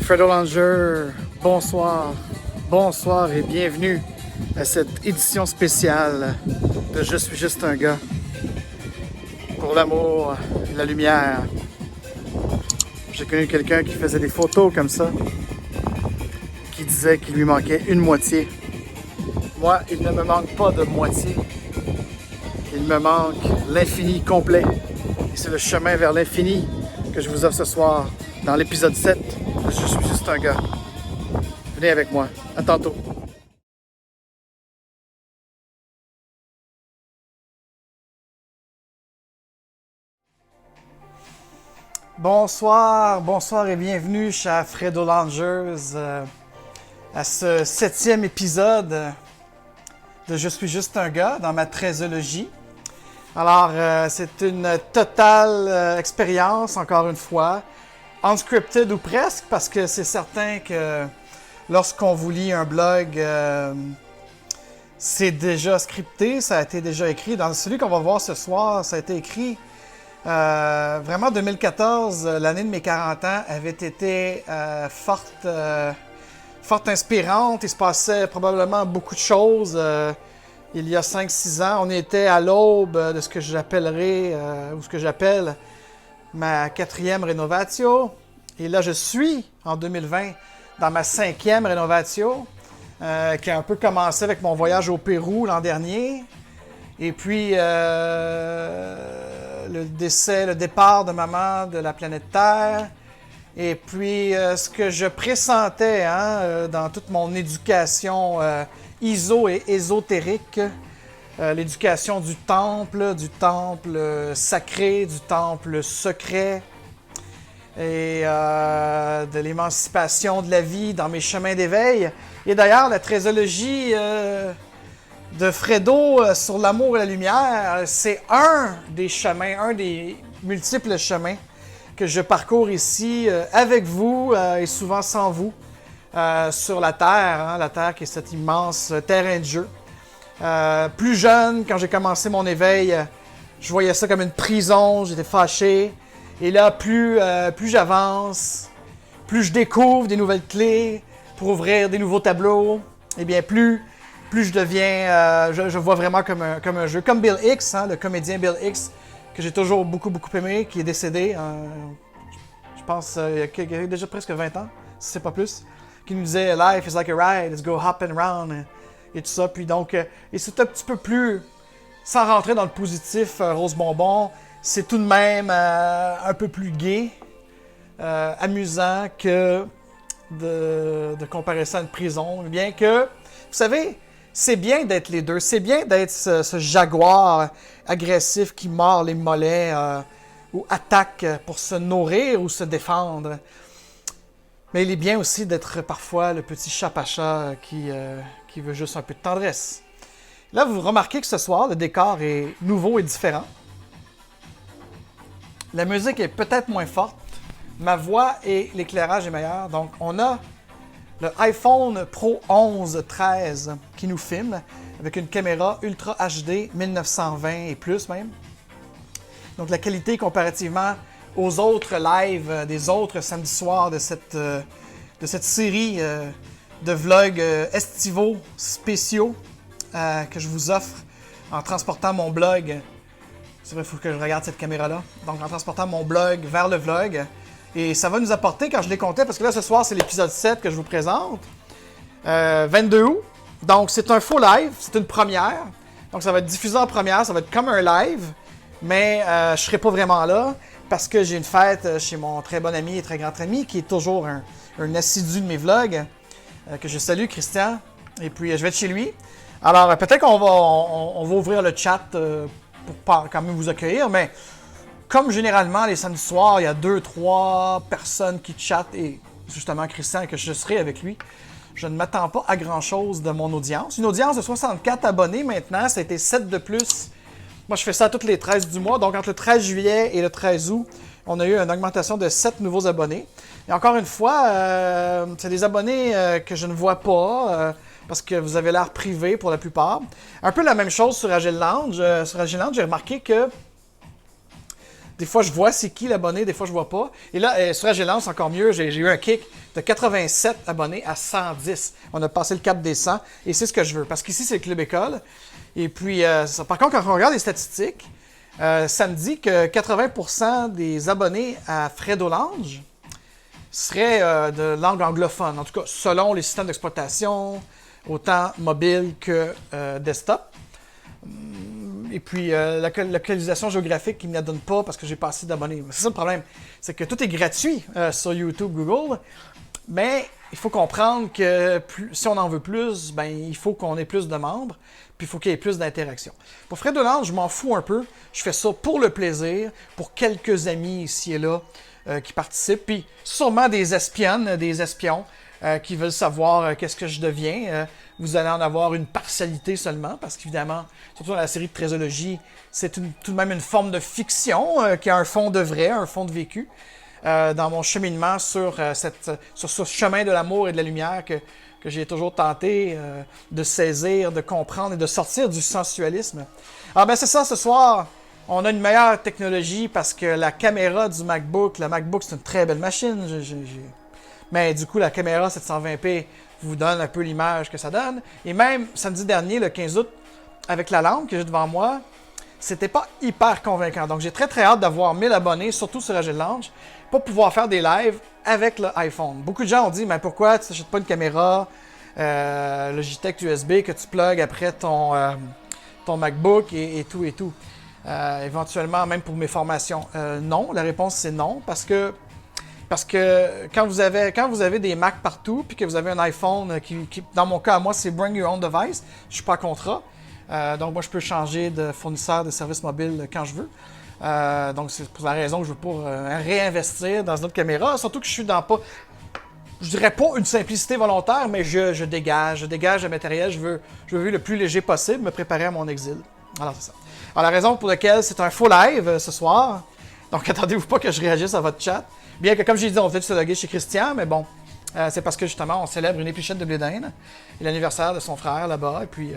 Fredo Langer, bonsoir, bonsoir et bienvenue à cette édition spéciale de Je suis juste un gars. Pour l'amour et la lumière. J'ai connu quelqu'un qui faisait des photos comme ça, qui disait qu'il lui manquait une moitié. Moi, il ne me manque pas de moitié. Il me manque l'infini complet. Et c'est le chemin vers l'infini que je vous offre ce soir dans l'épisode 7 de Je suis juste un gars. Venez avec moi. À tantôt. Bonsoir, bonsoir et bienvenue chez Fredo Langers à ce 7e épisode de Je suis juste un gars dans ma trésologie. Alors, c'est une totale expérience, encore une fois, unscripted ou presque, parce que c'est certain que lorsqu'on vous lit un blog, c'est déjà scripté, ça a été déjà écrit. Dans celui qu'on va voir ce soir, ça a été écrit. Vraiment, 2014, l'année de mes 40 ans, avait été forte inspirante. Il se passait probablement beaucoup de choses. Il y a 5-6 ans, on était à l'aube de ce que j'appellerais, ou ce que j'appelle ma 4e rénovatio. Et là, je suis, en 2020, dans ma 5e rénovatio, qui a un peu commencé avec mon voyage au Pérou l'an dernier. Et puis, le départ de maman de la planète Terre. Et puis, ce que je pressentais dans toute mon éducation iso et ésotérique, l'éducation du temple sacré, du temple secret, et de l'émancipation de la vie dans mes chemins d'éveil. Et d'ailleurs, la trésologie de Fredo sur l'amour et la lumière, c'est un des chemins, un des multiples chemins que je parcours ici avec vous et souvent sans vous sur la Terre, la Terre qui est cet immense terrain de jeu. Plus jeune, quand j'ai commencé mon éveil, je voyais ça comme une prison, j'étais fâché. Et là, plus j'avance, plus je découvre des nouvelles clés pour ouvrir des nouveaux tableaux, et bien plus je deviens, je vois vraiment comme un jeu. Comme Bill Hicks, le comédien Bill Hicks, que j'ai toujours beaucoup aimé, qui est décédé, je pense, il y a déjà presque 20 ans, si c'est pas plus, qui nous disait « Life is like a ride, let's go hopping around », et tout ça. Puis donc, et c'est un petit peu plus, sans rentrer dans le positif rose bonbon, c'est tout de même un peu plus gai, amusant que de comparer ça à une prison. Bien que, vous savez, c'est bien d'être les deux. C'est bien d'être ce jaguar agressif qui mord les mollets ou attaque pour se nourrir ou se défendre. Mais il est bien aussi d'être parfois le petit chat-pacha qui veut juste un peu de tendresse. Là, vous remarquez que ce soir, le décor est nouveau et différent. La musique est peut-être moins forte. Ma voix et l'éclairage est meilleur. Donc, on a le iPhone Pro 11 13 qui nous filme avec une caméra Ultra HD 1920 et plus même. Donc, la qualité comparativement aux autres lives des autres samedis soirs de cette série de vlogs estivaux spéciaux que je vous offre en transportant mon blog. C'est vrai, il faut que je regarde cette caméra-là. Donc, en transportant mon blog vers le vlog. Et ça va nous apporter, quand je les comptais, parce que là, ce soir, c'est l'épisode 7 que je vous présente. 22 août. Donc, c'est un faux live. C'est une première. Donc, ça va être diffusé en première. Ça va être comme un live. Mais je ne serai pas vraiment là parce que j'ai une fête chez mon très bon ami et très grand ami qui est toujours un assidu de mes vlogs. Que je salue, Christian. Et puis, je vais être chez lui. Alors, peut-être qu'on va ouvrir le chat pour quand même vous accueillir. Mais comme généralement, les samedis soirs, il y a 2-3 personnes qui chattent. Et justement, Christian, que je serai avec lui. Je ne m'attends pas à grand-chose de mon audience. Une audience de 64 abonnés maintenant. Ça a été 7 de plus. Moi, je fais ça toutes les 13 du mois. Donc, entre le 13 juillet et le 13 août, on a eu une augmentation de 7 nouveaux abonnés. Et encore une fois, c'est des abonnés que je ne vois pas parce que vous avez l'air privé pour la plupart. Un peu la même chose sur Agile Lounge. Sur Agile Lounge, j'ai remarqué que Des fois, je vois c'est qui l'abonné, des fois, je vois pas. Et là, sur Agilance, c'est encore mieux. J'ai eu un kick de 87 abonnés à 110. On a passé le cap des 100 et c'est ce que je veux. Parce qu'ici, c'est le Club École. Et puis, par contre, quand on regarde les statistiques, ça me dit que 80% des abonnés à Fredo Lounge seraient de langue anglophone. En tout cas, selon les systèmes d'exploitation, autant mobile que desktop. Et puis, la localisation géographique, ils ne me la donnent pas parce que j'ai pas assez d'abonnés. C'est ça le problème. C'est que tout est gratuit sur YouTube, Google. Mais il faut comprendre que si on en veut plus, ben, il faut qu'on ait plus de membres. Puis il faut qu'il y ait plus d'interaction. Pour Fredo Lounge, je m'en fous un peu. Je fais ça pour le plaisir, pour quelques amis ici et là qui participent. Puis sûrement des espionnes, des espions qui veulent savoir qu'est-ce que je deviens. Vous allez en avoir une partialité seulement, parce qu'évidemment, surtout dans la série de trésologie, c'est tout de même une forme de fiction qui a un fond de vrai, un fond de vécu. Dans mon cheminement sur ce chemin de l'amour et de la lumière que j'ai toujours tenté de saisir, de comprendre et de sortir du sensualisme. Ah ben c'est ça, ce soir, on a une meilleure technologie parce que la caméra du MacBook, le MacBook c'est une très belle machine, mais du coup la caméra 720p vous donne un peu l'image que ça donne. Et même samedi dernier, le 15 août, avec la lampe que j'ai devant moi, c'était pas hyper convaincant. Donc j'ai très très hâte d'avoir 1000 abonnés, surtout sur Agile Lounge, pour pouvoir faire des lives avec l'iPhone. Beaucoup de gens ont dit, mais pourquoi tu n'achètes pas une caméra Logitech USB que tu plugues après ton MacBook et tout et tout. Éventuellement, même pour mes formations. Non, la réponse c'est non, parce que quand vous avez des Mac partout, puis que vous avez un iPhone qui dans mon cas, moi, c'est Bring Your Own Device, je suis pas en contrat. Donc moi, je peux changer de fournisseur de services mobiles quand je veux. Donc c'est pour la raison que je veux pas réinvestir dans une autre caméra. Surtout que je suis dans pas, je dirais pas une simplicité volontaire, mais je dégage le matériel. Je veux vivre le plus léger possible, me préparer à mon exil. Alors c'est ça. Alors la raison pour laquelle c'est un faux live ce soir. Donc attendez-vous pas que je réagisse à votre chat. Bien que comme j'ai dit, on peut se loguer chez Christian, mais bon. C'est parce que justement, on célèbre une épluchette de blé d'Inde et l'anniversaire de son frère là-bas. Et puis,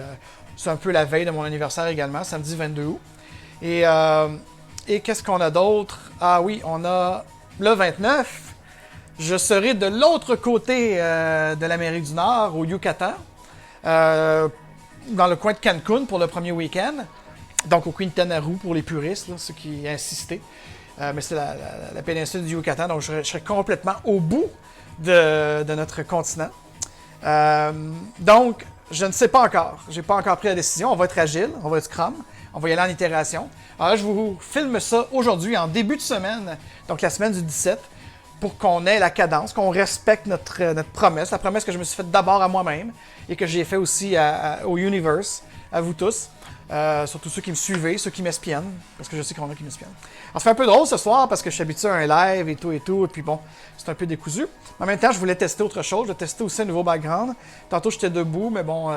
c'est un peu la veille de mon anniversaire également, samedi 22 août. Et qu'est-ce qu'on a d'autre? Ah oui, on a le 29. Je serai de l'autre côté de l'Amérique du Nord, au Yucatan, dans le coin de Cancun pour le premier week-end. Donc au Quintana Roo pour les puristes, là, ceux qui insistaient. Mais c'est la péninsule du Yucatan, donc je serai complètement au bout de notre continent. Donc, je ne sais pas encore. J'ai pas encore pris la décision. On va être agile, on va être Scrum, on va y aller en itération. Alors là, je vous filme ça aujourd'hui, en début de semaine, donc la semaine du 17, pour qu'on ait la cadence, qu'on respecte notre promesse, la promesse que je me suis faite d'abord à moi-même et que j'ai fait aussi au Universe, à vous tous. Surtout ceux qui me suivent, ceux qui m'espionnent, parce que je sais qu'il y en a qui m'espionnent. Alors, c'est un peu drôle ce soir parce que je suis habitué à un live et tout, et puis bon, c'est un peu décousu. Mais en même temps, je voulais tester autre chose, je testais aussi un nouveau background. Tantôt, j'étais debout, mais bon,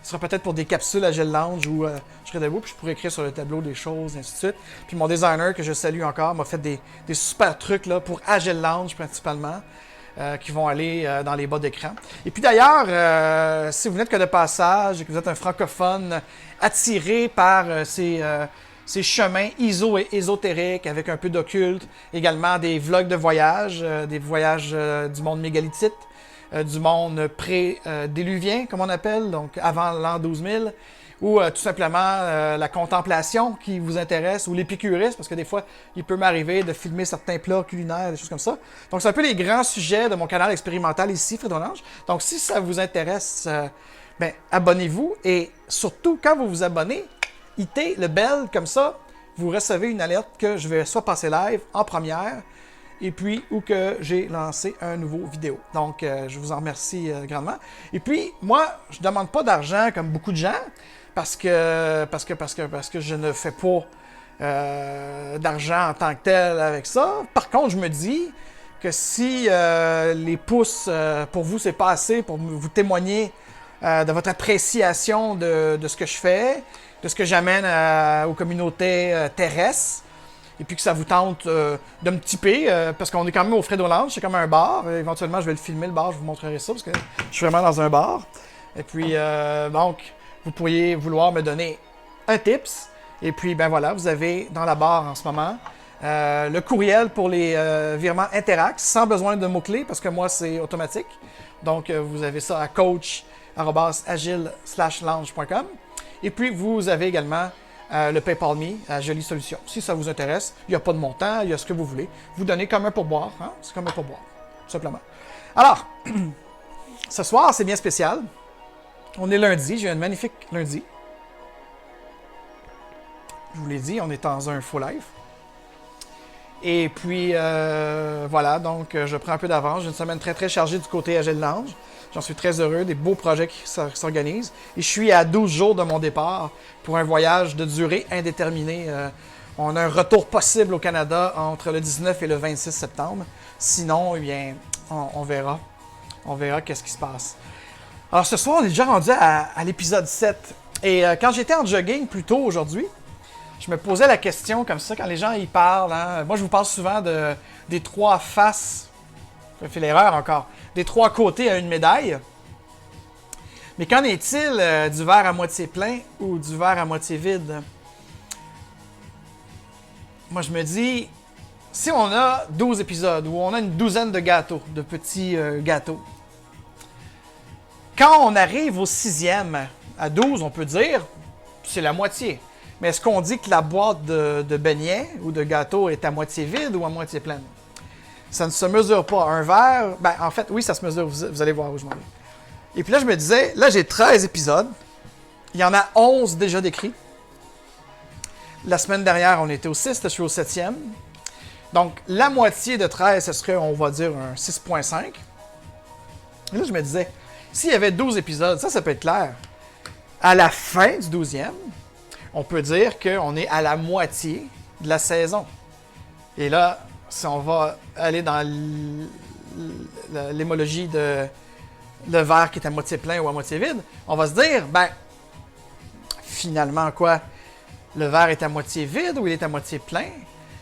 ce sera peut-être pour des capsules Agile Lounge où je serai debout, puis je pourrais écrire sur le tableau des choses, et ainsi de suite. Puis mon designer, que je salue encore, m'a fait des super trucs là, pour Agile Lounge principalement. Qui vont aller dans les bas d'écran. Et puis d'ailleurs, si vous n'êtes que de passage et que vous êtes un francophone attiré par ces chemins iso et ésotériques avec un peu d'occulte, également des vlogs de voyage, des voyages du monde mégalithique, du monde pré-déluvien, comme on appelle, donc avant l'an 12 000, ou tout simplement la contemplation qui vous intéresse, ou l'épicurisme, parce que des fois, il peut m'arriver de filmer certains plats culinaires, des choses comme ça. Donc, c'est un peu les grands sujets de mon canal expérimental ici, Fredo Lounge. Donc, si ça vous intéresse, ben, abonnez-vous, et surtout, quand vous vous abonnez, hitez le bell, comme ça, vous recevez une alerte que je vais soit passer live en première, et puis, ou que j'ai lancé un nouveau vidéo. Donc, je vous en remercie grandement. Et puis, moi, je ne demande pas d'argent comme beaucoup de gens, parce que je ne fais pas d'argent en tant que tel avec ça. Par contre, je me dis que si les pouces pour vous, c'est pas assez pour vous témoigner de votre appréciation de ce que je fais, de ce que j'amène aux communautés terrestres, et puis que ça vous tente de me tiper, parce qu'on est quand même au Fredo Lounge, c'est comme un bar. Éventuellement, je vais le filmer, le bar, je vous montrerai ça, parce que je suis vraiment dans un bar. Et puis, donc, vous pourriez vouloir me donner un tips. Et puis, ben voilà, vous avez dans la barre en ce moment Le courriel pour les virements Interact, sans besoin de mots-clés, parce que moi, c'est automatique. Donc, vous avez ça à coach@agile/lounge.com. Et puis, vous avez également le PayPal Me à Jolie Solution. Si ça vous intéresse, il n'y a pas de montant, il y a ce que vous voulez. Vous donnez comme un pourboire. Hein? C'est comme un pourboire, tout simplement. Alors, ce soir, c'est bien spécial. On est lundi, j'ai un magnifique lundi. Je vous l'ai dit, on est dans un faux live. Et puis, voilà, donc je prends un peu d'avance. J'ai une semaine très, très chargée du côté Agile Lounge. J'en suis très heureux, des beaux projets qui s'organisent. Et je suis à 12 jours de mon départ pour un voyage de durée indéterminée. On a un retour possible au Canada entre le 19 et le 26 septembre. Sinon, eh bien, on verra. On verra qu'est-ce qui se passe. Alors, ce soir, on est déjà rendu à l'épisode 7. Et quand j'étais en jogging plus tôt aujourd'hui, je me posais la question comme ça, quand les gens y parlent. Hein, moi, je vous parle souvent des 3 faces. J'ai fait l'erreur encore. Des 3 côtés à une médaille. Mais qu'en est-il du verre à moitié plein ou du verre à moitié vide? Moi, je me dis, si on a 12 épisodes où on a une douzaine de gâteaux, de petits gâteaux, quand on arrive au 6e, à 12, on peut dire, c'est la moitié. Mais est-ce qu'on dit que la boîte de beignets ou de gâteaux est à moitié vide ou à moitié pleine? Ça ne se mesure pas. Un verre, ben en fait, oui, ça se mesure. Vous allez voir où je m'en vais. Et puis là, je me disais, là, j'ai 13 épisodes. Il y en a 11 déjà décrits. La semaine dernière, on était au 6, je suis au 7e. Donc, la moitié de 13, ce serait, on va dire, un 6,5. Et là, je me disais, s'il y avait 12 épisodes, ça peut être clair. À la fin du 12e, on peut dire qu'on est à la moitié de la saison. Et là, si on va aller dans l'émologie de le verre qui est à moitié plein ou à moitié vide, on va se dire, ben, finalement, quoi? Le verre est à moitié vide ou il est à moitié plein?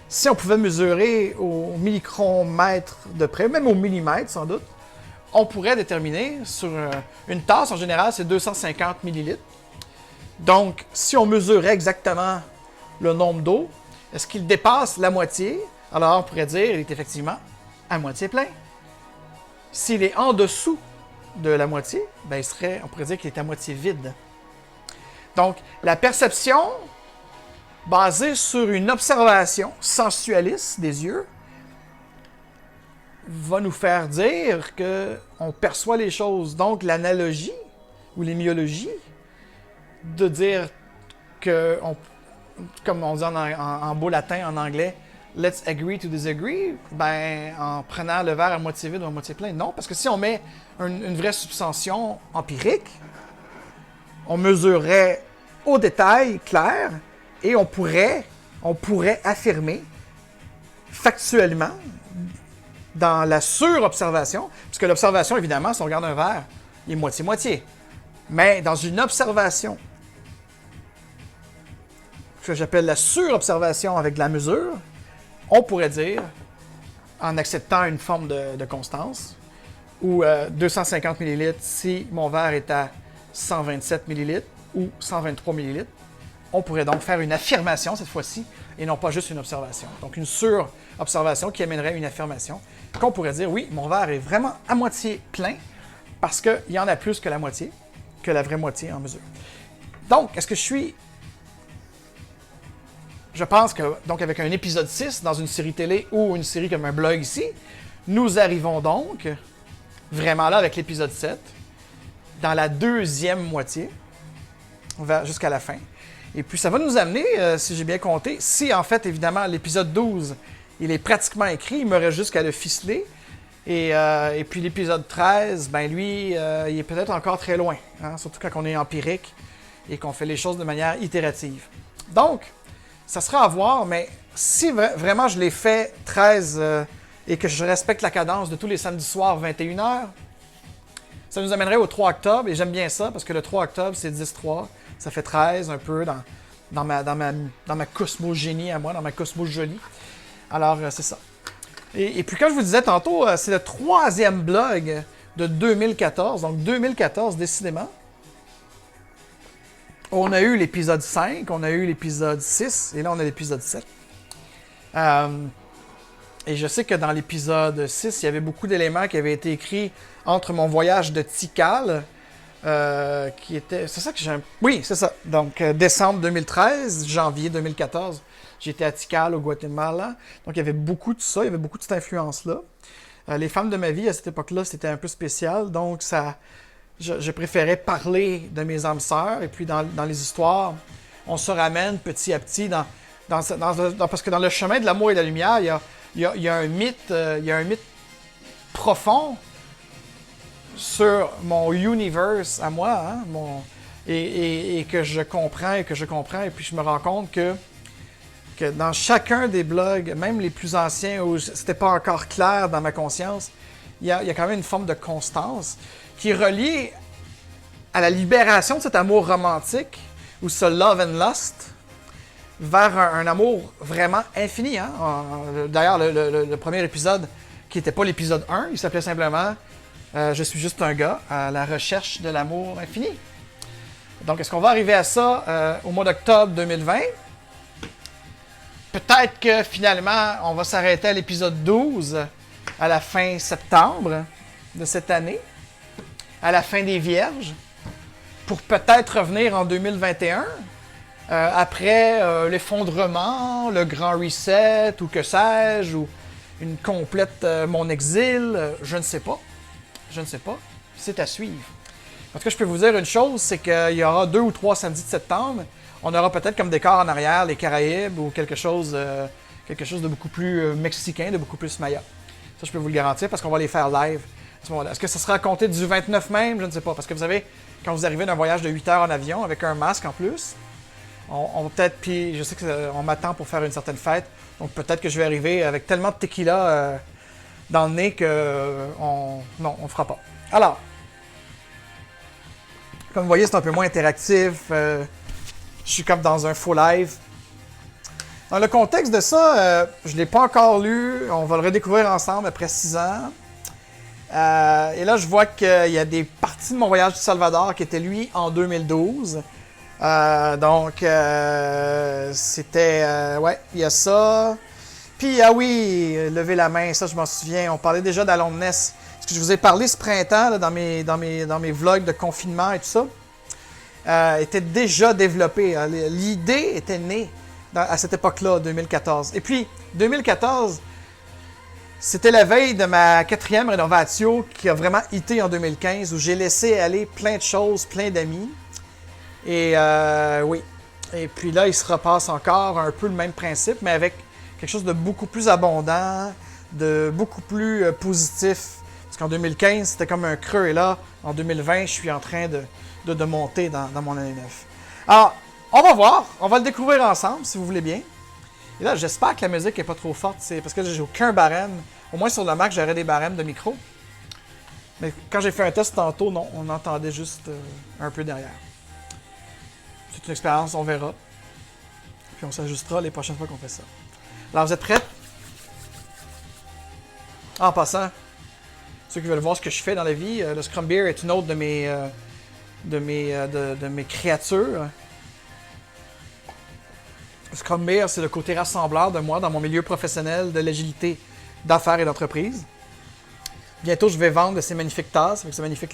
Si on pouvait mesurer au micromètre de près, même au millimètre sans doute, on pourrait déterminer sur une tasse, en général, c'est 250 millilitres. Donc, si on mesurait exactement le nombre d'eau, est-ce qu'il dépasse la moitié? Alors, on pourrait dire qu'il est effectivement à moitié plein. S'il est en dessous de la moitié, ben, on pourrait dire qu'il est à moitié vide. Donc, la perception basée sur une observation sensualiste des yeux va nous faire dire qu'on perçoit les choses. Donc, l'analogie ou l'émiologie de dire que, comme on dit en beau latin, en anglais, let's agree to disagree, ben, en prenant le verre à moitié vide ou à moitié plein, non. Parce que si on met une vraie substantion empirique, on mesurerait au détail clair et on pourrait affirmer factuellement dans la sur-observation, puisque l'observation, évidemment, si on regarde un verre, il est moitié-moitié. Mais dans une observation, ce que j'appelle la sur-observation avec de la mesure, on pourrait dire, en acceptant une forme de constance, ou 250 ml si mon verre est à 127 ml ou 123 ml, on pourrait donc faire une affirmation cette fois-ci, et non pas juste une observation. Donc une sur-observation qui amènerait une affirmation, qu'on pourrait dire, oui, mon verre est vraiment à moitié plein, parce qu'il y en a plus que la moitié, que la vraie moitié en mesure. Donc, est-ce que je pense que, donc, avec un épisode 6 dans une série télé ou une série comme un blog ici, nous arrivons donc, vraiment là, avec l'épisode 7, dans la deuxième moitié, jusqu'à la fin. Et puis, ça va nous amener, si j'ai bien compté, si, en fait, évidemment, l'épisode 12, il est pratiquement écrit, il me reste juste qu'à le ficeler. Et puis, l'épisode 13, ben lui, il est peut-être encore très loin, hein, surtout quand on est empirique et qu'on fait les choses de manière itérative. Donc, ça sera à voir, mais si vraiment je l'ai fait 13 et que je respecte la cadence de tous les samedis soirs 21h, ça nous amènerait au 3 octobre, et j'aime bien ça, parce que le 3 octobre, c'est 10-3, ça fait 13, un peu dans ma cosmogénie à moi, dans ma cosmojolie. Alors, c'est ça. Et puis, comme je vous disais tantôt, c'est le 3e blog de 2014, donc 2014, décidément. On a eu l'épisode 5, on a eu l'épisode 6, et là, on a l'épisode 7. Et je sais que dans l'épisode 6, il y avait beaucoup d'éléments qui avaient été écrits entre mon voyage de Tikal, qui était... C'est ça que j'ai... Oui, c'est ça. Donc, décembre 2013, janvier 2014, j'étais à Tikal, au Guatemala. Donc, il y avait beaucoup de ça, il y avait beaucoup de cette influence-là. Les femmes de ma vie, à cette époque-là, c'était un peu spécial. Donc, je préférais parler de mes âmes sœurs. Et puis, dans les histoires, on se ramène petit à petit parce que dans le chemin de l'amour et de la lumière, il y a un mythe, profond sur mon universe à moi, hein, et que je comprends, et puis je me rends compte que dans chacun des blogs, même les plus anciens, où c'était pas encore clair dans ma conscience, il y a quand même une forme de constance qui est reliée à la libération de cet amour romantique, ou ce love and lust, vers un amour vraiment infini. Hein? D'ailleurs, le premier épisode, qui n'était pas l'épisode 1, il s'appelait simplement Je suis juste un gars à la recherche de l'amour infini. Donc, est-ce qu'on va arriver à ça au mois d'octobre 2020? Peut-être que finalement, on va s'arrêter à l'épisode 12 à la fin septembre de cette année, à la fin des Vierges, pour peut-être revenir en 2021. Après l'effondrement, le grand reset, ou que sais-je, ou une complète mon exil, je ne sais pas. Je ne sais pas. C'est à suivre. En tout cas, je peux vous dire une chose, c'est qu'il y aura 2 ou 3 samedis de septembre. On aura peut-être comme décor en arrière les Caraïbes ou quelque chose de beaucoup plus mexicain, de beaucoup plus maya. Ça, je peux vous le garantir parce qu'on va les faire live à ce moment-là. Est-ce que ça sera compté du 29 même? Je ne sais pas. Parce que vous savez, quand vous arrivez d'un voyage de 8 heures en avion avec un masque en plus, on va peut-être, puis je sais qu'on m'attend pour faire une certaine fête, donc peut-être que je vais arriver avec tellement de tequila dans le nez que non, on fera pas. Alors, comme vous voyez, c'est un peu moins interactif. Je suis comme dans un faux live. Dans le contexte de ça, je ne l'ai pas encore lu. On va le redécouvrir ensemble après 6 ans. Et là, je vois qu'il y a des parties de mon voyage du Salvador qui étaient, lui, en 2012. Donc, c'était... ouais, il y a ça. Puis, ah oui, levez la main, ça, je m'en souviens. On parlait déjà d'Aloneness. Parce que je vous ai parlé ce printemps, là, dans mes vlogs de confinement et tout ça, était déjà développé. Hein. L'idée était née à cette époque-là, 2014. Et puis, 2014, c'était la veille de ma 4e rénovatio qui a vraiment hité en 2015, où j'ai laissé aller plein de choses, plein d'amis. Et oui. Et puis là, il se repasse encore un peu le même principe, mais avec quelque chose de beaucoup plus abondant, de beaucoup plus positif. Parce qu'en 2015, c'était comme un creux. Et là, en 2020, je suis en train de monter dans mon année 9. Alors, on va voir. On va le découvrir ensemble, si vous voulez bien. Et là, j'espère que la musique n'est pas trop forte. C'est parce que j'ai aucun barème. Au moins sur le Mac, j'aurais des barèmes de micro. Mais quand j'ai fait un test tantôt, non, on entendait juste un peu derrière. C'est une expérience, on verra. Puis on s'ajustera les prochaines fois qu'on fait ça. Alors, vous êtes prêts? En passant, ceux qui veulent voir ce que je fais dans la vie, le Scrum Beer est une autre de mes créatures. Le Scrum Beer, c'est le côté rassembleur de moi dans mon milieu professionnel de l'agilité d'affaires et d'entreprise. Bientôt, je vais vendre ces magnifiques tasses avec ce magnifique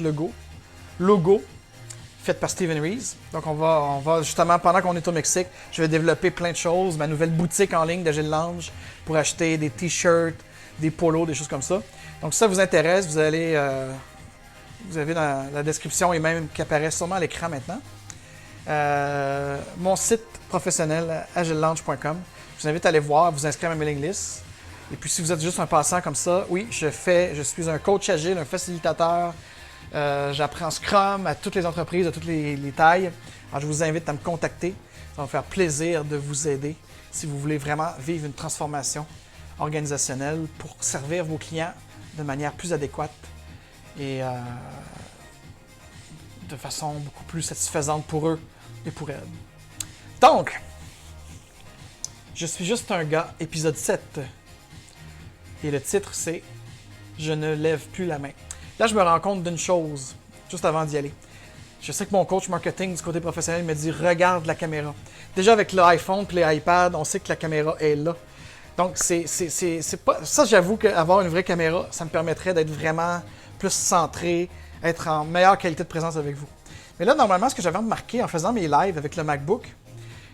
logo fait par Stephen Rees. Donc, on va justement, pendant qu'on est au Mexique, je vais développer plein de choses. Ma nouvelle boutique en ligne d'Agile Lounge pour acheter des t-shirts, des polos, des choses comme ça. Donc, si ça vous intéresse, vous allez... vous avez dans la description et même qui apparaît sûrement à l'écran maintenant. Mon site professionnel, agilelounge.com. Je vous invite à aller voir, à vous inscrire à ma mailing list. Et puis, si vous êtes juste un passant comme ça, oui, je suis un coach agile, un facilitateur. J'apprends Scrum à toutes les entreprises, à toutes les tailles. Alors, je vous invite à me contacter. Ça va me faire plaisir de vous aider si vous voulez vraiment vivre une transformation organisationnelle pour servir vos clients de manière plus adéquate et de façon beaucoup plus satisfaisante pour eux et pour elles. Donc, je suis juste un gars, épisode 7. Et le titre, c'est « Je ne lève plus la main ». Là, je me rends compte d'une chose, juste avant d'y aller. Je sais que mon coach marketing du côté professionnel me dit « Regarde la caméra ». Déjà, avec l'iPhone et l'iPad, on sait que la caméra est là. Donc, c'est pas... Ça, j'avoue qu'avoir une vraie caméra, ça me permettrait d'être vraiment plus centré, être en meilleure qualité de présence avec vous. Mais là, normalement, ce que j'avais remarqué en faisant mes lives avec le MacBook,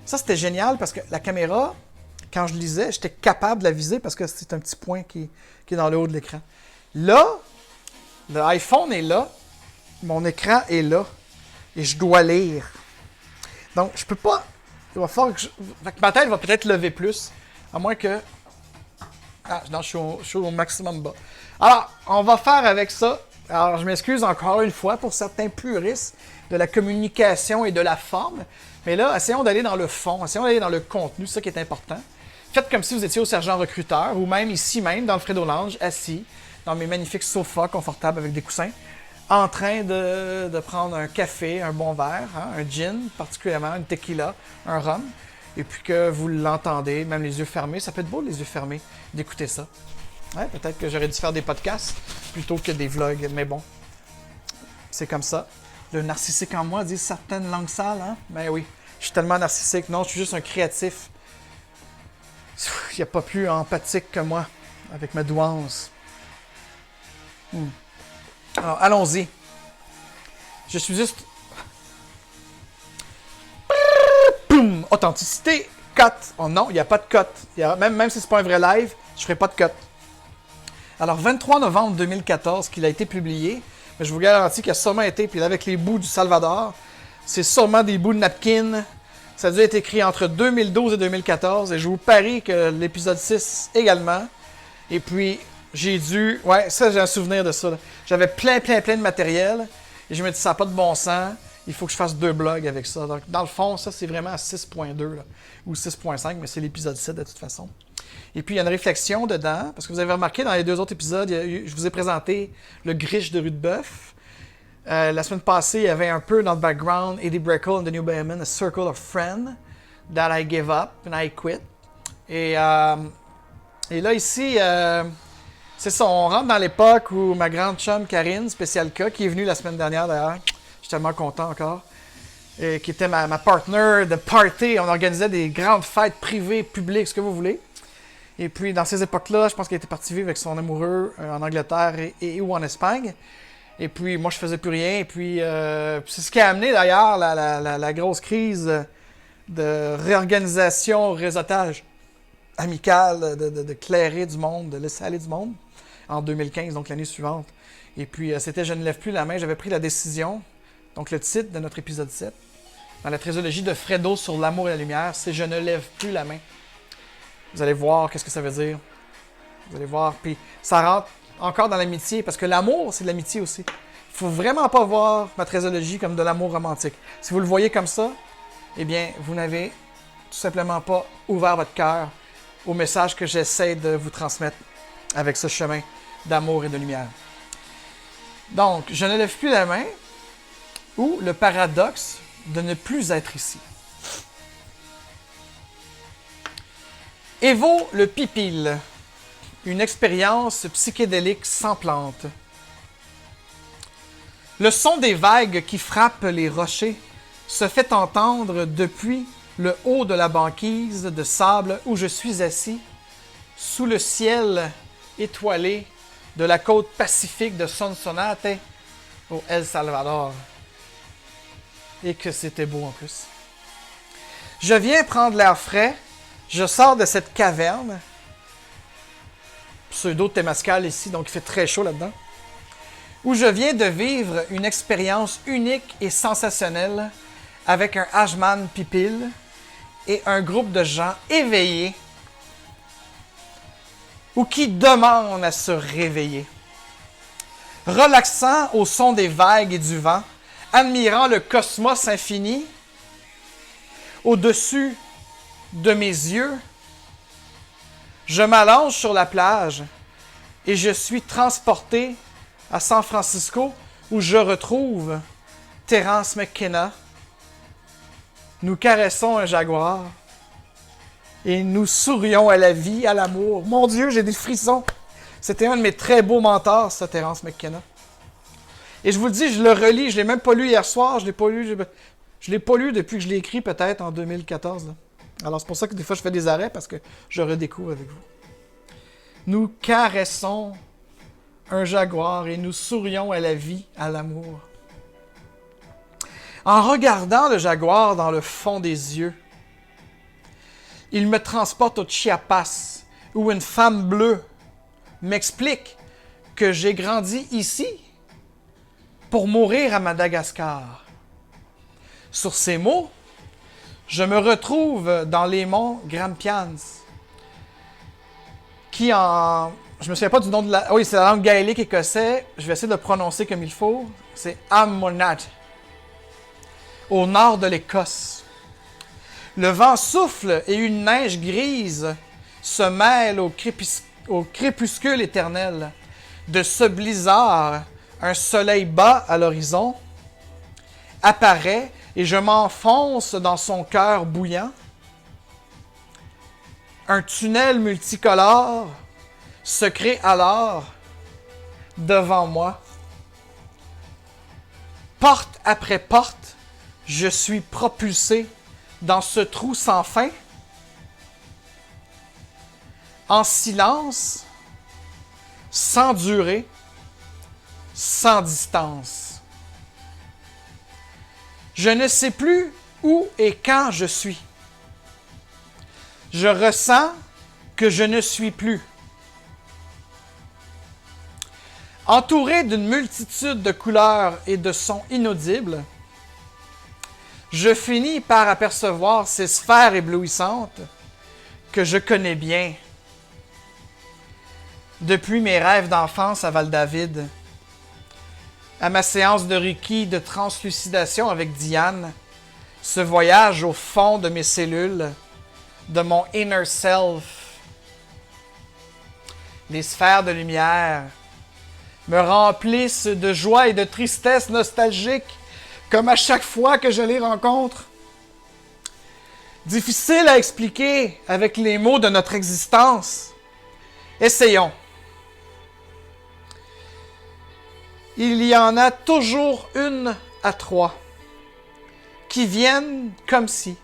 ça, c'était génial parce que la caméra, quand je lisais, j'étais capable de la viser parce que c'est un petit point qui est dans le haut de l'écran. Là, le iPhone est là, mon écran est là, et je dois lire. Donc, je peux pas... Il va falloir que ma tête va peut-être lever plus, à moins que... Ah, non, je suis au maximum bas. Alors, on va faire avec ça. Alors, je m'excuse encore une fois pour certains puristes de la communication et de la forme. Mais là, essayons d'aller dans le fond, essayons d'aller dans le contenu, c'est ça qui est important. Faites comme si vous étiez au sergent recruteur, ou même ici même, dans le Fredo Lounge, assis, dans mes magnifiques sofas confortables avec des coussins, en train de prendre un café, un bon verre, hein, un gin, particulièrement, une tequila, un rhum, et puis que vous l'entendez, même les yeux fermés. Ça peut être beau, les yeux fermés, d'écouter ça. Ouais, peut-être que j'aurais dû faire des podcasts plutôt que des vlogs, mais bon, c'est comme ça. Le narcissique en moi dit certaines langues sales, hein? Ben oui, je suis tellement narcissique. Non, je suis juste un créatif. Il n'y a pas plus empathique que moi, avec ma douance. Alors, allons-y. Je suis juste... Boum! Authenticité, cut. Oh non, il n'y a pas de cut. Même si ce n'est pas un vrai live, je ne ferai pas de cut. Alors, 23 novembre 2014 qu'il a été publié, mais je vous garantis qu'il a sûrement été, puis là, avec les bouts du Salvador, c'est sûrement des bouts de napkin. Ça a dû être écrit entre 2012 et 2014, et je vous parie que l'épisode 6 également. Et puis, j'ai dû... Ouais, ça, j'ai un souvenir de ça. J'avais plein de matériel, et je me dis, ça n'a pas de bon sens, il faut que je fasse 2 blogs avec ça. Donc, dans le fond, ça, c'est vraiment à 6.2, là, ou 6.5, mais c'est l'épisode 7 de toute façon. Et puis, il y a une réflexion dedans, parce que vous avez remarqué dans les 2 autres épisodes, je vous ai présenté le Griche de Rudebeuf. La semaine passée, il y avait un peu dans le background Eddie Brickell and the New Bayman, A Circle of Friends, that I gave up and I quit. Et là, ici, c'est ça, on rentre dans l'époque où ma grande chum Karine, Spécial K, qui est venue la semaine dernière d'ailleurs, je suis tellement content encore, et qui était ma partner de party. On organisait des grandes fêtes privées, publiques, ce que vous voulez. Et puis, dans ces époques-là, je pense qu'elle était partie vivre avec son amoureux en Angleterre ou en Espagne. Et puis, moi, je faisais plus rien. Et puis, c'est ce qui a amené, d'ailleurs, la grosse crise de réorganisation, réseautage amical, de clairer du monde, de laisser aller du monde, en 2015, donc l'année suivante. Et puis, c'était « Je ne lève plus la main ». J'avais pris la décision, donc le titre de notre épisode 7, dans la trésologie de Fredo sur l'amour et la lumière, c'est « Je ne lève plus la main ». Vous allez voir qu'est-ce que ça veut dire. Vous allez voir. Puis ça rentre encore dans l'amitié, parce que l'amour, c'est de l'amitié aussi. Il faut vraiment pas voir ma trésologie comme de l'amour romantique. Si vous le voyez comme ça, eh bien, vous n'avez tout simplement pas ouvert votre cœur au message que j'essaie de vous transmettre avec ce chemin d'amour et de lumière. Donc, je ne lève plus la main, ou le paradoxe de ne plus être ici. Evo le Pipil, une expérience psychédélique sans plante. Le son des vagues qui frappent les rochers se fait entendre depuis le haut de la banquise de sable où je suis assis, sous le ciel étoilé de la côte pacifique de Sonsonate au El Salvador. Et que c'était beau en plus. Je viens prendre l'air frais. Je sors de cette caverne, pseudo-Témascal ici, donc il fait très chaud là-dedans, où je viens de vivre une expérience unique et sensationnelle avec un Ajman Pipil et un groupe de gens éveillés ou qui demandent à se réveiller. Relaxant au son des vagues et du vent, admirant le cosmos infini, au-dessus de mes yeux, je m'allonge sur la plage et je suis transporté à San Francisco où je retrouve Terence McKenna. Nous caressons un jaguar et nous sourions à la vie, à l'amour. Mon Dieu, j'ai des frissons. C'était un de mes très beaux mentors, ça, Terence McKenna. Et je vous le dis, je le relis, je ne l'ai même pas lu hier soir, je l'ai pas lu depuis que je l'ai écrit peut-être en 2014. Là. Alors, c'est pour ça que des fois, je fais des arrêts, parce que je redécouvre avec vous. Nous caressons un jaguar et nous sourions à la vie, à l'amour. En regardant le jaguar dans le fond des yeux, il me transporte au Chiapas, où une femme bleue m'explique que j'ai grandi ici pour mourir à Madagascar. Sur ces mots, je me retrouve dans les monts Grampians, qui en... Je me souviens pas du nom de la... Oui, c'est la langue gaélique écossais. Je vais essayer de le prononcer comme il faut. C'est Ammonat, au nord de l'Écosse. Le vent souffle et une neige grise se mêle au crépuscule éternel. De ce blizzard, un soleil bas à l'horizon apparaît et je m'enfonce dans son cœur bouillant. Un tunnel multicolore se crée alors devant moi. Porte après porte, je suis propulsé dans ce trou sans fin, en silence, sans durée, sans distance. Je ne sais plus où et quand je suis. Je ressens que je ne suis plus. Entouré d'une multitude de couleurs et de sons inaudibles, je finis par apercevoir ces sphères éblouissantes que je connais bien depuis mes rêves d'enfance à Val-David, à ma séance de Reiki de translucidation avec Diane, ce voyage au fond de mes cellules, de mon inner self. Les sphères de lumière me remplissent de joie et de tristesse nostalgique, comme à chaque fois que je les rencontre. Difficile à expliquer avec les mots de notre existence. Essayons. Il y en a toujours une à trois qui viennent comme si.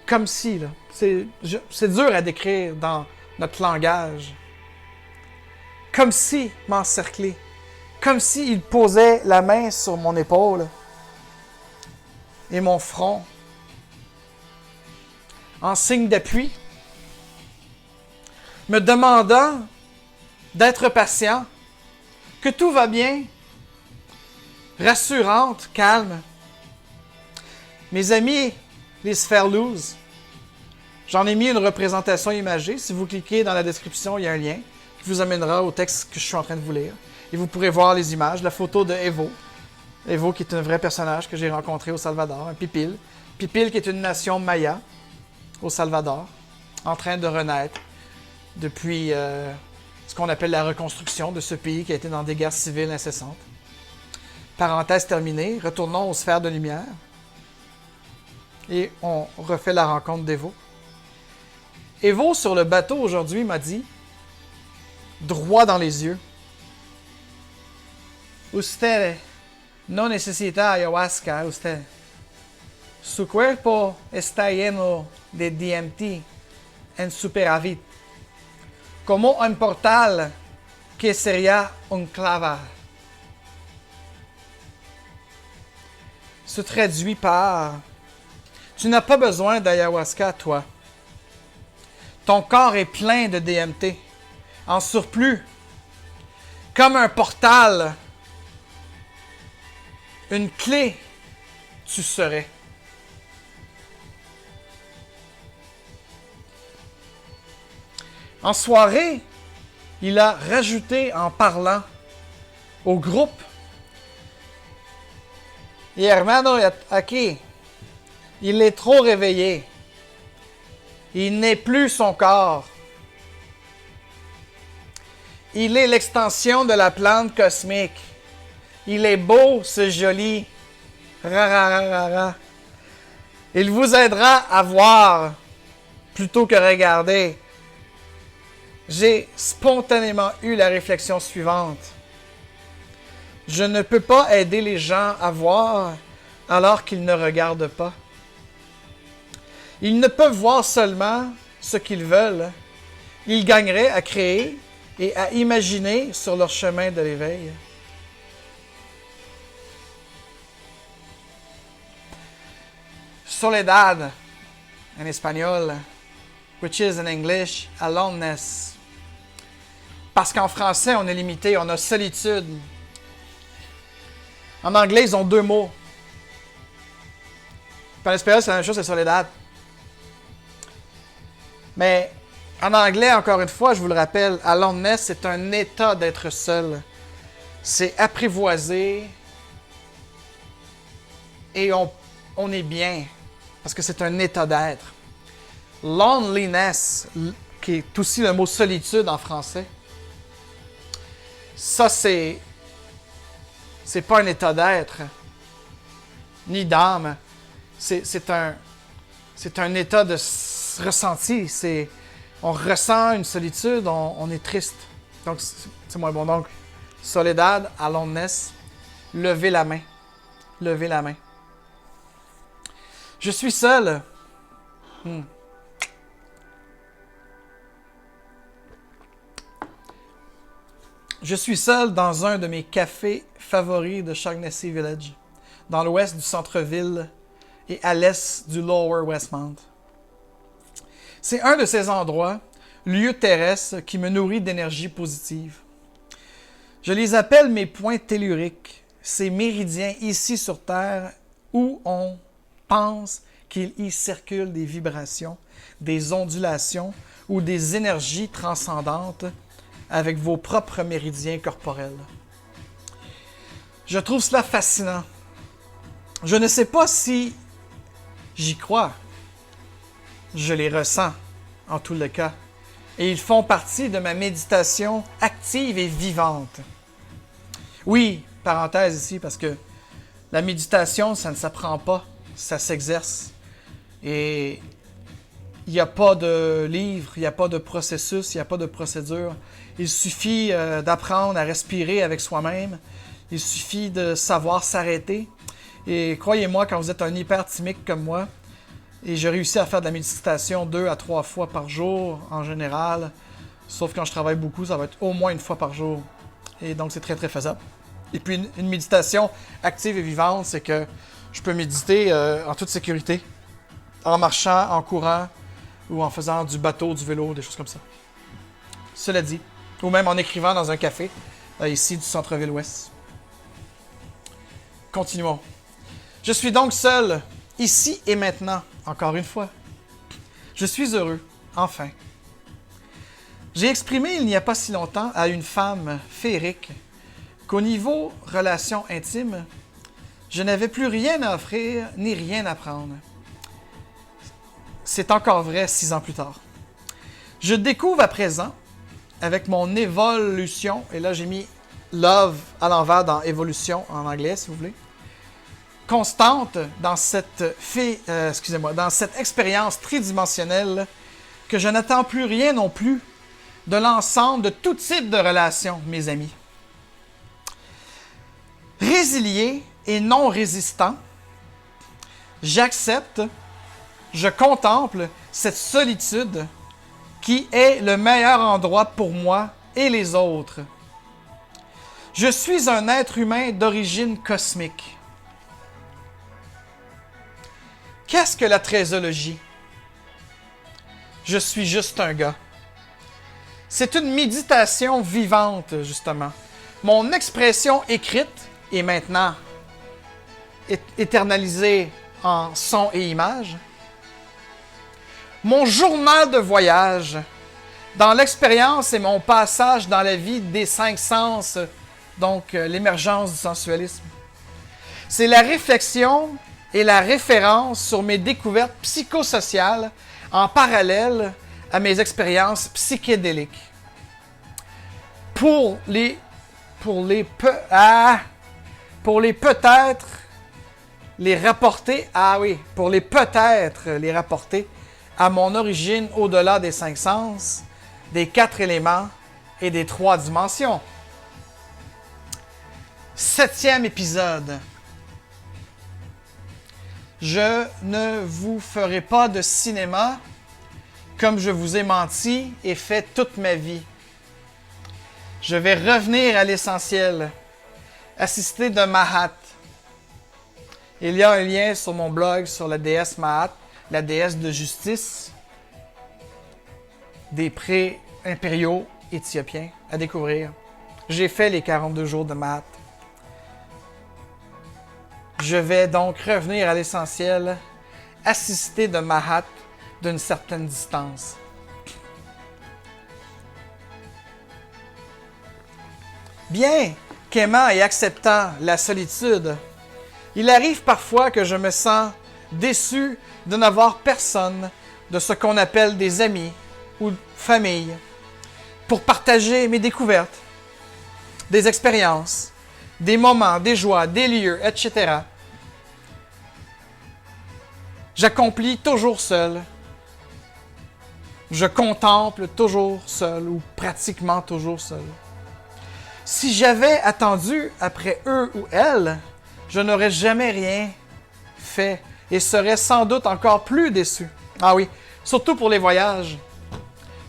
Comme si, là. C'est dur à décrire dans notre langage. Comme si m'encercler. Comme s'il posait la main sur mon épaule et mon front en signe d'appui, me demandant d'être patient, que tout va bien, rassurante, calme. Mes amis, les sphères loose, j'en ai mis une représentation imagée. Si vous cliquez dans la description, il y a un lien qui vous amènera au texte que je suis en train de vous lire. Et vous pourrez voir les images, la photo de Evo. Evo qui est un vrai personnage que j'ai rencontré au Salvador, un pipil. Pipil qui est une nation maya au Salvador, en train de renaître depuis ce qu'on appelle la reconstruction de ce pays qui a été dans des guerres civiles incessantes. Parenthèse terminée, retournons aux sphères de lumière. Et on refait la rencontre d'Evo. Evo, sur le bateau aujourd'hui, m'a dit, droit dans les yeux, Usted no necesita ayahuasca, usted. Su cuerpo está lleno de DMT en superávit, como un portal que sería un clava. Se traduit par tu n'as pas besoin d'ayahuasca, toi. Ton corps est plein de DMT, en surplus, comme un portal. Une clé, tu serais. En soirée, il a rajouté en parlant au groupe, y hermano aquí, il est trop réveillé. Il n'est plus son corps. Il est l'extension de la plante cosmique. Il est beau, ce joli. Ra. Il vous aidera à voir plutôt que regarder. J'ai spontanément eu la réflexion suivante. Je ne peux pas aider les gens à voir alors qu'ils ne regardent pas. Ils ne peuvent voir seulement ce qu'ils veulent. Ils gagneraient à créer et à imaginer sur leur chemin de l'éveil. Soledad, en espagnol, which is in English, aloneness. Parce qu'en français, on est limité, on a solitude. En anglais, ils ont deux mots. En espagnol, c'est la même chose, c'est soledad. Mais en anglais, encore une fois, je vous le rappelle, aloneness, c'est un état d'être seul. C'est apprivoisé et on est bien parce que c'est un état d'être. Loneliness, qui est aussi le mot solitude en français, ça c'est pas un état d'être ni d'âme. C'est un état de ressenti. On ressent une solitude, on est triste. Donc, c'est moins bon. Donc, soledad, aloneness, levez la main. Levez la main. Je suis seul. Je suis seul dans un de mes cafés favoris de Shaughnessy Village, dans l'ouest du centre-ville et à l'est du Lower Westmount. C'est un de ces endroits, lieux terrestres, qui me nourrit d'énergie positive. Je les appelle mes points telluriques, ces méridiens ici sur Terre où on pense qu'il y circule des vibrations, des ondulations ou des énergies transcendantes avec vos propres méridiens corporels. Je trouve cela fascinant. Je ne sais pas si j'y crois. Je les ressens, en tous les cas. Et ils font partie de ma méditation active et vivante. Oui, parenthèse ici, parce que la méditation, ça ne s'apprend pas, ça s'exerce. Et il n'y a pas de livre, il n'y a pas de processus, il n'y a pas de procédure. Il suffit d'apprendre à respirer avec soi-même. Il suffit de savoir s'arrêter. Et croyez-moi, quand vous êtes un hyperthymique comme moi, et je réussis à faire de la méditation 2 à 3 fois par jour en général, sauf quand je travaille beaucoup, ça va être au moins une fois par jour. Et donc, c'est très, très faisable. Et puis, une méditation active et vivante, c'est que je peux méditer en toute sécurité, en marchant, en courant, ou en faisant du bateau, du vélo, des choses comme ça. Cela dit, ou même en écrivant dans un café, ici du centre-ville ouest. Continuons. Je suis donc seul, ici et maintenant, encore une fois. Je suis heureux, enfin. J'ai exprimé il n'y a pas si longtemps à une femme féerique qu'au niveau relation intime, je n'avais plus rien à offrir ni rien à prendre. C'est encore vrai 6 ans plus tard. Je découvre à présent, avec mon évolution, et là j'ai mis love à l'envers dans évolution en anglais, si vous voulez, constante dans cette dans cette expérience tridimensionnelle, que je n'attends plus rien non plus de l'ensemble de tout type de relations, mes amis. Résilié et non résistant, j'accepte, je contemple cette solitude qui est le meilleur endroit pour moi et les autres. Je suis un être humain d'origine cosmique. Qu'est-ce que la trésologie? Je suis juste un gars. C'est une méditation vivante, justement. Mon expression écrite est maintenant éternalisée en son et image. Mon journal de voyage dans l'expérience et mon passage dans la vie des 5 sens, donc l'émergence du sensualisme. C'est la réflexion et la référence sur mes découvertes psychosociales en parallèle à mes expériences psychédéliques. Pour les peut-être les rapporter, à mon origine au-delà des 5 sens, des 4 éléments et des 3 dimensions. 7e épisode. Je ne vous ferai pas de cinéma comme je vous ai menti et fait toute ma vie. Je vais revenir à l'essentiel, assisté de Mahat. Il y a un lien sur mon blog sur la déesse Mahat, la déesse de justice des pré-impériaux éthiopiens à découvrir. J'ai fait les 42 jours de Mahat. Je vais donc revenir à l'essentiel, assisté de Mahat d'une certaine distance. Bien qu'aimant et acceptant la solitude, il arrive parfois que je me sens déçu de n'avoir personne de ce qu'on appelle des amis ou famille pour partager mes découvertes, des expériences, des moments, des joies, des lieux, etc. J'accomplis toujours seul. Je contemple toujours seul ou pratiquement toujours seul. Si j'avais attendu après eux ou elles, je n'aurais jamais rien fait et serais sans doute encore plus déçu. Ah oui, surtout pour les voyages.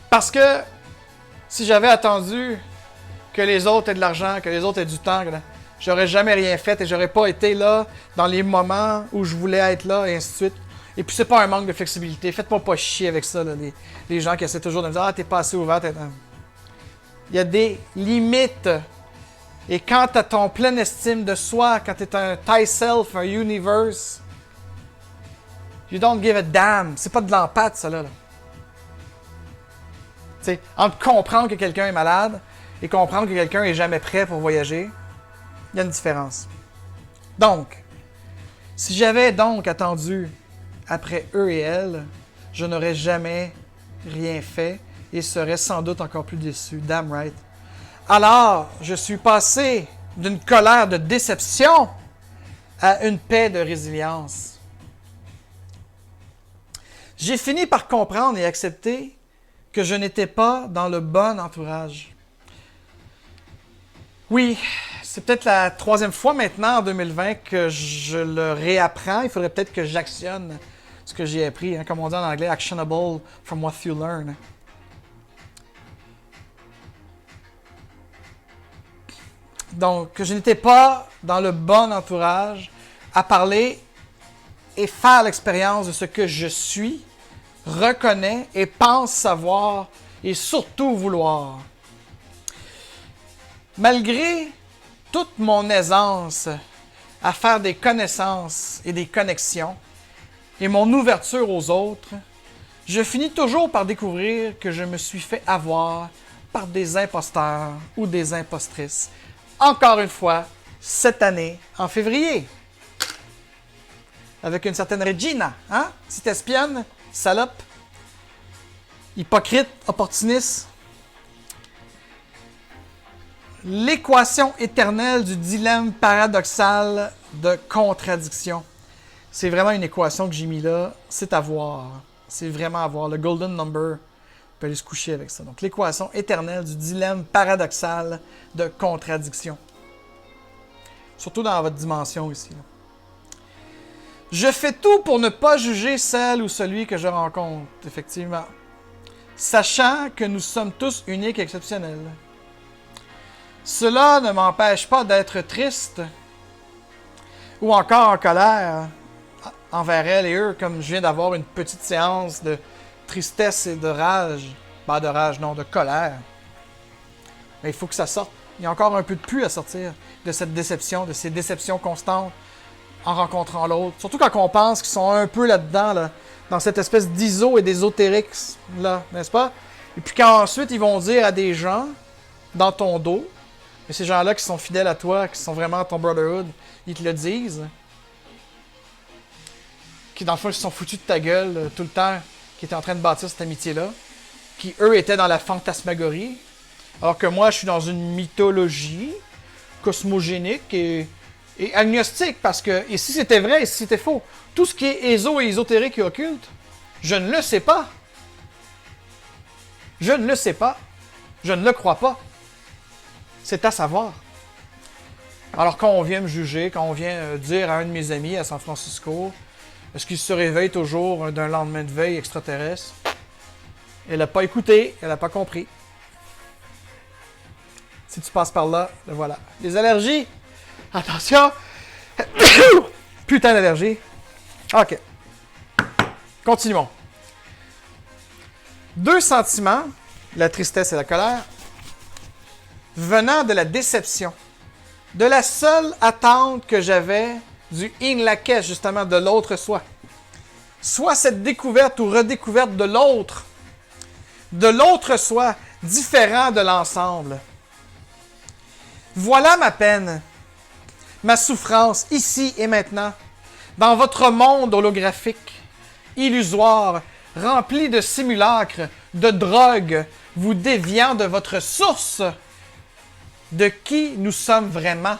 Parce que si j'avais attendu que les autres aient de l'argent, que les autres aient du temps, j'aurais jamais rien fait et j'aurais pas été là dans les moments où je voulais être là et ainsi de suite. Et puis c'est pas un manque de flexibilité. Faites-moi pas chier avec ça, là, les gens qui essaient toujours de me dire « Ah, t'es pas assez ouvert. » Il y a des limites. Et quand tu as ton pleine estime de soi, quand tu es un thyself, un universe, you don't give a damn. C'est pas de l'empathie, ça, là. T'sais, entre comprendre que quelqu'un est malade et comprendre que quelqu'un est jamais prêt pour voyager, il y a une différence. Donc, si j'avais donc attendu après eux et elles, je n'aurais jamais rien fait et serais sans doute encore plus déçu. Damn right. Alors, je suis passé d'une colère de déception à une paix de résilience. J'ai fini par comprendre et accepter que je n'étais pas dans le bon entourage. Oui, c'est peut-être la 3e fois maintenant en 2020 que je le réapprends. Il faudrait peut-être que j'actionne ce que j'ai appris, hein, comme on dit en anglais, actionable from what you learn. Donc, que je n'étais pas dans le bon entourage à parler et faire l'expérience de ce que je suis, reconnais et pense savoir et surtout vouloir. Malgré toute mon aisance à faire des connaissances et des connexions et mon ouverture aux autres, je finis toujours par découvrir que je me suis fait avoir par des imposteurs ou des impostrices. Encore une fois, cette année, en février. Avec une certaine Regina, hein? Petite espionne, salope, hypocrite, opportuniste. L'équation éternelle du dilemme paradoxal de contradiction. C'est vraiment une équation que j'ai mis là. C'est à voir. C'est vraiment à voir. Le golden number, on peut aller se coucher avec ça. Donc, l'équation éternelle du dilemme paradoxal de contradiction. Surtout dans votre dimension ici. Là. Je fais tout pour ne pas juger celle ou celui que je rencontre, effectivement. Sachant que nous sommes tous uniques et exceptionnels. Cela ne m'empêche pas d'être triste ou encore en colère envers elle et eux, comme je viens d'avoir une petite séance de tristesse et de rage. Ben, de rage, non, de colère. Mais il faut que ça sorte. Il y a encore un peu de pu à sortir de cette déception, de ces déceptions constantes en rencontrant l'autre. Surtout quand on pense qu'ils sont un peu là-dedans, là, dans cette espèce d'iso et d'ésotérique, là, n'est-ce pas? Et puis qu'ensuite, ils vont dire à des gens, dans ton dos, et ces gens-là qui sont fidèles à toi, qui sont vraiment ton brotherhood, ils te le disent, qui dans le fond, ils se sont foutus de ta gueule tout le temps, qui étaient en train de bâtir cette amitié-là, qui eux étaient dans la fantasmagorie, alors que moi, je suis dans une mythologie cosmogénique et agnostique, parce que, et si c'était vrai, et si c'était faux, tout ce qui est éso et ésotérique et occulte, je ne le sais pas. Je ne le sais pas. Je ne le crois pas. C'est à savoir. Alors quand on vient me juger, quand on vient dire à un de mes amis à San Francisco Est-ce qu'il se réveille toujours d'un lendemain de veille extraterrestre? Elle n'a pas écouté, elle n'a pas compris. Si tu passes par là, le voilà. Les allergies, attention! Putain d'allergie. OK. Continuons. 2 sentiments, la tristesse et la colère, venant de la déception, de la seule attente que j'avais du in laquais, justement, de l'autre soi. Soit cette découverte ou redécouverte de l'autre soi, différent de l'ensemble. Voilà ma peine, ma souffrance, ici et maintenant, dans votre monde holographique, illusoire, rempli de simulacres, de drogues, vous déviant de votre source, de qui nous sommes vraiment.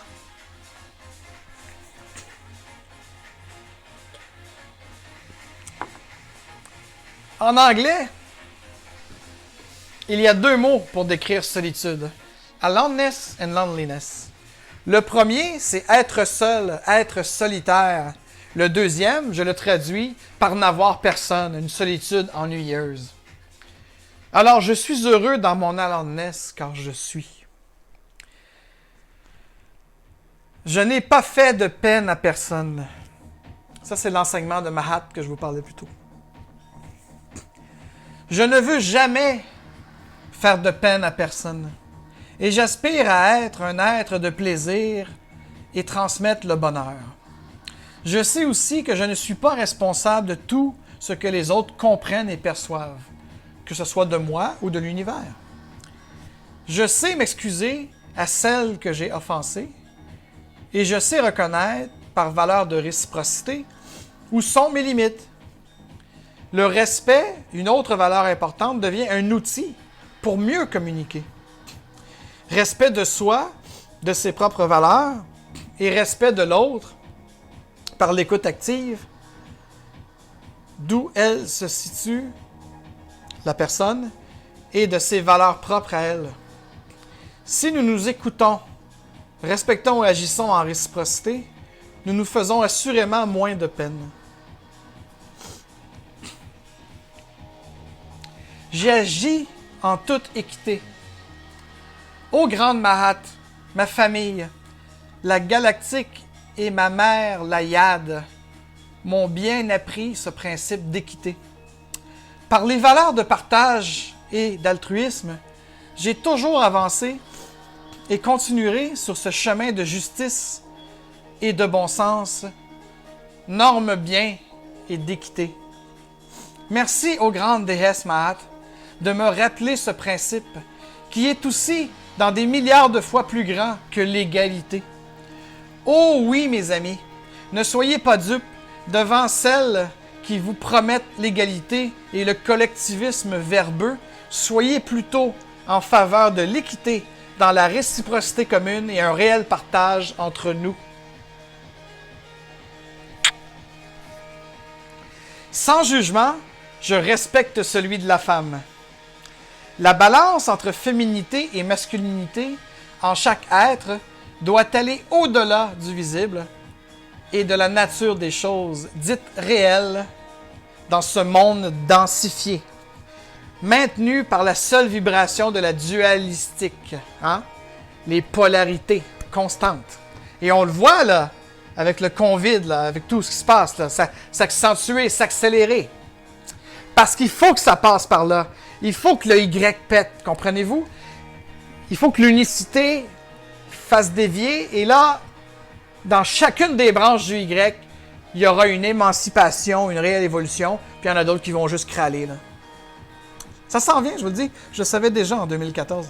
En anglais, il y a 2 mots pour décrire solitude. Aloneness and loneliness. Le premier, c'est être seul, être solitaire. Le deuxième, je le traduis par n'avoir personne, une solitude ennuyeuse. Alors, je suis heureux dans mon aloneness car je suis. Je n'ai pas fait de peine à personne. Ça, c'est l'enseignement de Mahat que je vous parlais plus tôt. Je ne veux jamais faire de peine à personne. Et j'aspire à être un être de plaisir et transmettre le bonheur. Je sais aussi que je ne suis pas responsable de tout ce que les autres comprennent et perçoivent, que ce soit de moi ou de l'univers. Je sais m'excuser à celles que j'ai offensées et je sais reconnaître, par valeur de réciprocité, où sont mes limites. Le respect, une autre valeur importante, devient un outil pour mieux communiquer. Respect de soi, de ses propres valeurs, et respect de l'autre par l'écoute active, d'où elle se situe, la personne, et de ses valeurs propres à elle. Si nous nous écoutons, respectons et agissons en réciprocité, nous nous faisons assurément moins de peine. J'agis en toute équité. Ô grande Mahat, ma famille, la galactique et ma mère, la Yad, m'ont bien appris ce principe d'équité. Par les valeurs de partage et d'altruisme, j'ai toujours avancé et continuerai sur ce chemin de justice et de bon sens, norme bien et d'équité. Merci aux grandes déesses Mahat de me rappeler ce principe qui est aussi dans des milliards de fois plus grand que l'égalité. Oh oui, mes amis, ne soyez pas dupes devant celles qui vous promettent l'égalité et le collectivisme verbeux. Soyez plutôt en faveur de l'équité dans la réciprocité commune et un réel partage entre nous. Sans jugement, je respecte celui de la femme. La balance entre féminité et masculinité en chaque être doit aller au-delà du visible et de la nature des choses dites réelles dans ce monde densifié, maintenu par la seule vibration de la dualistique, les polarités constantes. Et on le voit là, avec le Covid, là, avec tout ce qui se passe, là, s'accentuer, s'accélérer. Parce qu'il faut que ça passe par là. Il faut que le Y pète, comprenez-vous? Il faut que l'unicité fasse dévier. Et là, dans chacune des branches du Y, il y aura une émancipation, une réelle évolution. Puis il y en a d'autres qui vont juste crâler. Là. Ça s'en vient, je vous le dis. Je le savais déjà en 2014.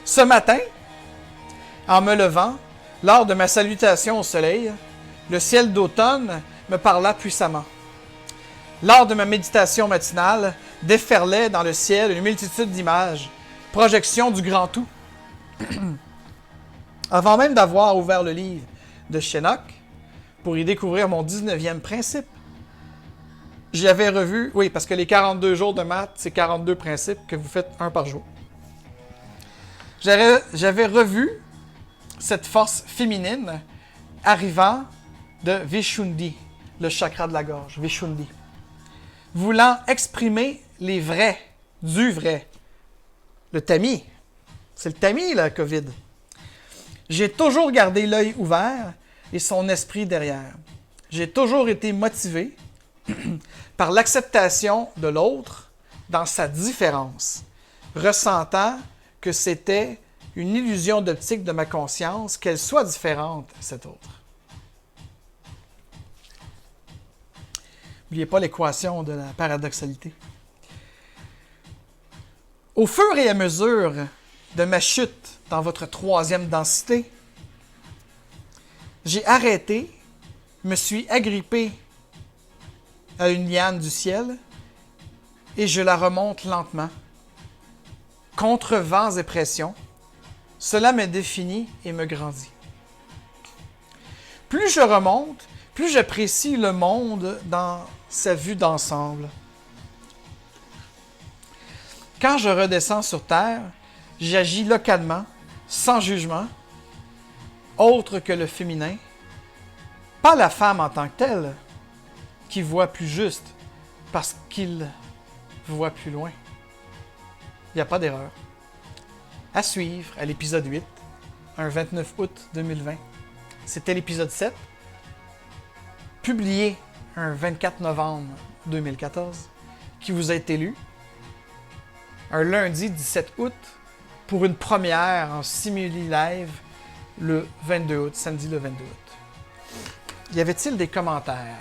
Ce matin, en me levant, lors de ma salutation au soleil, le ciel d'automne me parla puissamment. Lors de ma méditation matinale, déferlait dans le ciel une multitude d'images, projection du grand tout. Avant même d'avoir ouvert le livre de Shenok, pour y découvrir mon 19e principe, j'y avais revu, oui, parce que les 42 jours de maths, c'est 42 principes que vous faites un par jour. J'avais revu cette force féminine arrivant de Vishuddhi, le chakra de la gorge, Vishuddhi, voulant exprimer les vrais, du vrai, le tamis. C'est le tamis, la COVID. J'ai toujours gardé l'œil ouvert et son esprit derrière. J'ai toujours été motivé par l'acceptation de l'autre dans sa différence, ressentant que c'était une illusion d'optique de ma conscience qu'elle soit différente, cette autre. N'oubliez pas l'équation de la paradoxalité. Au fur et à mesure de ma chute dans votre troisième densité, j'ai arrêté, me suis agrippé à une liane du ciel et je la remonte lentement, contre vents et pressions. Cela me définit et me grandit. Plus je remonte, plus j'apprécie le monde dans sa vue d'ensemble. Quand je redescends sur Terre, j'agis localement, sans jugement, autre que le féminin, pas la femme en tant que telle, qui voit plus juste parce qu'il voit plus loin. Il n'y a pas d'erreur. À suivre à l'épisode 8, un 29 août 2020. C'était l'épisode 7, publié un 24 novembre 2014, qui vous a été lu un lundi 17 août pour une première en simuli live le 22 août, samedi le 22 août. Y avait-il des commentaires?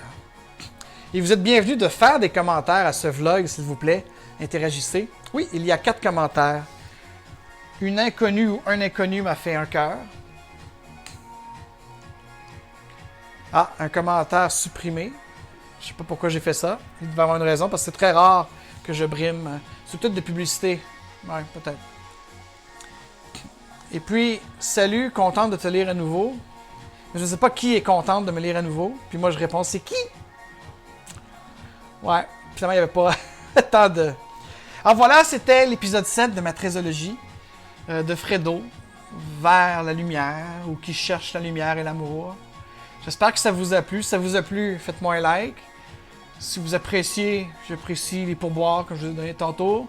Et vous êtes bienvenus de faire des commentaires à ce vlog, s'il vous plaît. Interagissez. Oui, il y a 4 commentaires. Une inconnue ou un inconnu m'a fait un cœur. Ah, un commentaire supprimé. Je sais pas pourquoi j'ai fait ça. Il devait avoir une raison, parce que c'est très rare que je brime. C'est peut-être des publicités. Ouais, peut-être. Et puis, salut, contente de te lire à nouveau. Je ne sais pas qui est contente de me lire à nouveau. Puis moi, je réponds, c'est qui? Ouais, finalement, il n'y avait pas tant de... Alors voilà, c'était l'épisode 7 de ma trésologie de Fredo, vers la lumière, ou qui cherche la lumière et l'amour. J'espère que ça vous a plu. Si ça vous a plu, faites-moi un like. Si vous appréciez, j'apprécie les pourboires que je vous ai donnés tantôt.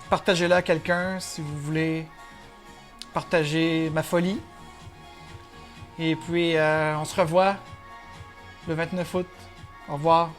Partagez-le à quelqu'un si vous voulez partager ma folie. Et puis, on se revoit le 29 août. Au revoir.